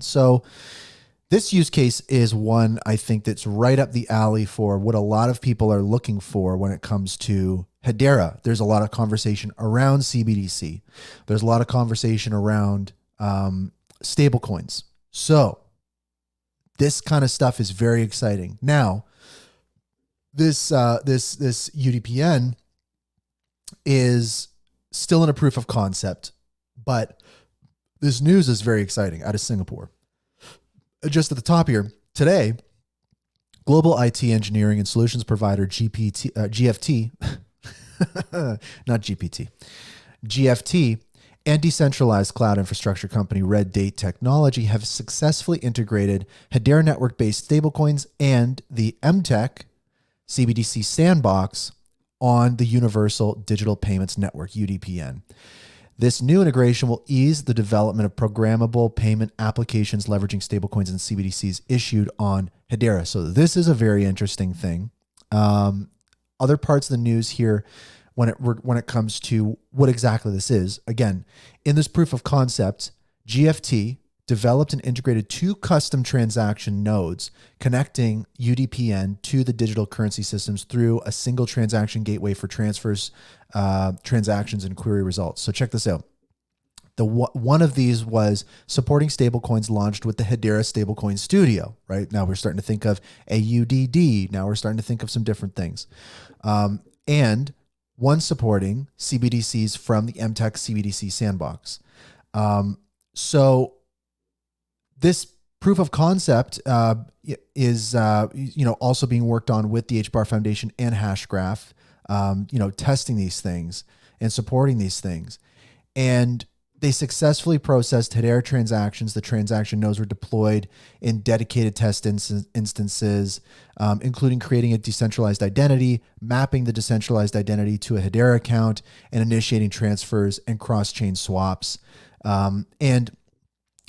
So this use case is one I think that's right up the alley for what a lot of people are looking for when it comes to Hedera. There's a lot of conversation around CBDC. There's a lot of conversation around stablecoins. So this kind of stuff is very exciting. Now, this UDPN is still in a proof of concept, but this news is very exciting out of Singapore. Just at the top here, today, global IT engineering and solutions provider GFT, not GPT, GFT, and decentralized cloud infrastructure company Red Date Technology have successfully integrated Hedera network-based stablecoins and the EMTECH CBDC Sandbox on the Universal Digital Payments Network, UDPN. This new integration will ease the development of programmable payment applications leveraging stablecoins and CBDCs issued on Hedera. So this is a very interesting thing. Other parts of the news here, when it comes to what exactly this is, again, in this proof of concept, GFT developed and integrated 2 custom transaction nodes connecting UDPN to the digital currency systems through a single transaction gateway for transfers, transactions, and query results. So check this out. One of these was supporting stablecoins launched with the Hedera Stablecoin Studio, right? Now we're starting to think of AUDD. Now we're starting to think of some different things. And one supporting CBDCs from the EMTECH CBDC Sandbox. So this proof of concept is also being worked on with the HBAR Foundation and Hashgraph, testing these things and supporting these things. And they successfully processed Hedera transactions. The transaction nodes were deployed in dedicated test instances, including creating a decentralized identity, mapping the decentralized identity to a Hedera account, and initiating transfers and cross-chain swaps. And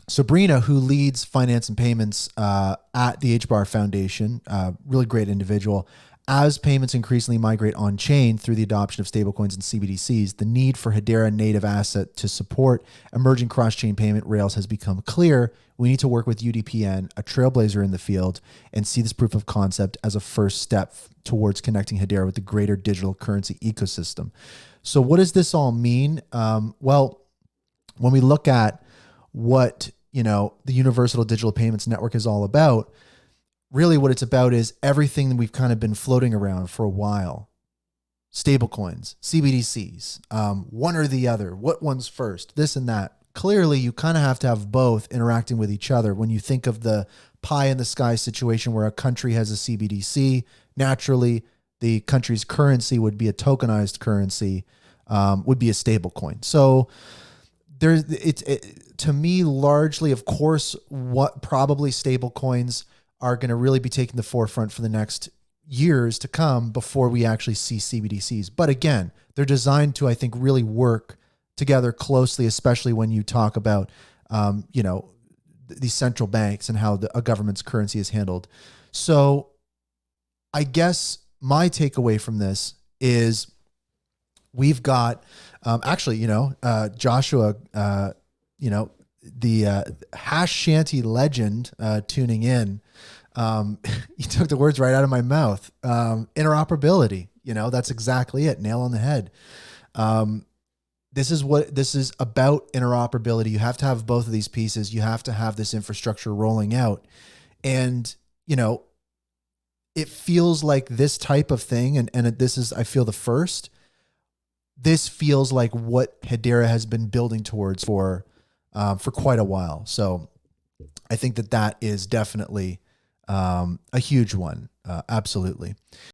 Sabrina, who leads finance and payments at the HBAR Foundation, really great individual. As payments increasingly migrate on-chain through the adoption of stablecoins and CBDCs, the need for Hedera native asset to support emerging cross-chain payment rails has become clear. We need to work with UDPN, a trailblazer in the field, and see this proof of concept as a first step towards connecting Hedera with the greater digital currency ecosystem. So what does this all mean? Well, when we look at what the Universal Digital Payments Network is all about, really what it's about is everything that we've kind of been floating around for a while. Stablecoins, CBDCs, one or the other, what one's first, this and that. Clearly, you kind of have to have both interacting with each other. When you think of the pie in the sky situation where a country has a CBDC, naturally, the country's currency would be a tokenized currency, would be a stablecoin. So to me, largely, of course, what probably stablecoins are going to really be taking the forefront for the next years to come before we actually see CBDCs. But again, they're designed to, I think, really work together closely, especially when you talk about, these central banks and how a government's currency is handled. So I guess my takeaway from this is we've got, Joshua, the Hash Shanty legend tuning in, he took the words right out of my mouth. Interoperability, that's exactly it. Nail on the head. This is what this is about, interoperability. You have to have both of these pieces. You have to have this infrastructure rolling out. And, it feels like this type of thing, and this is, I feel, the first. This feels like what Hedera has been building towards for quite a while. So I think that is definitely a huge one. Absolutely.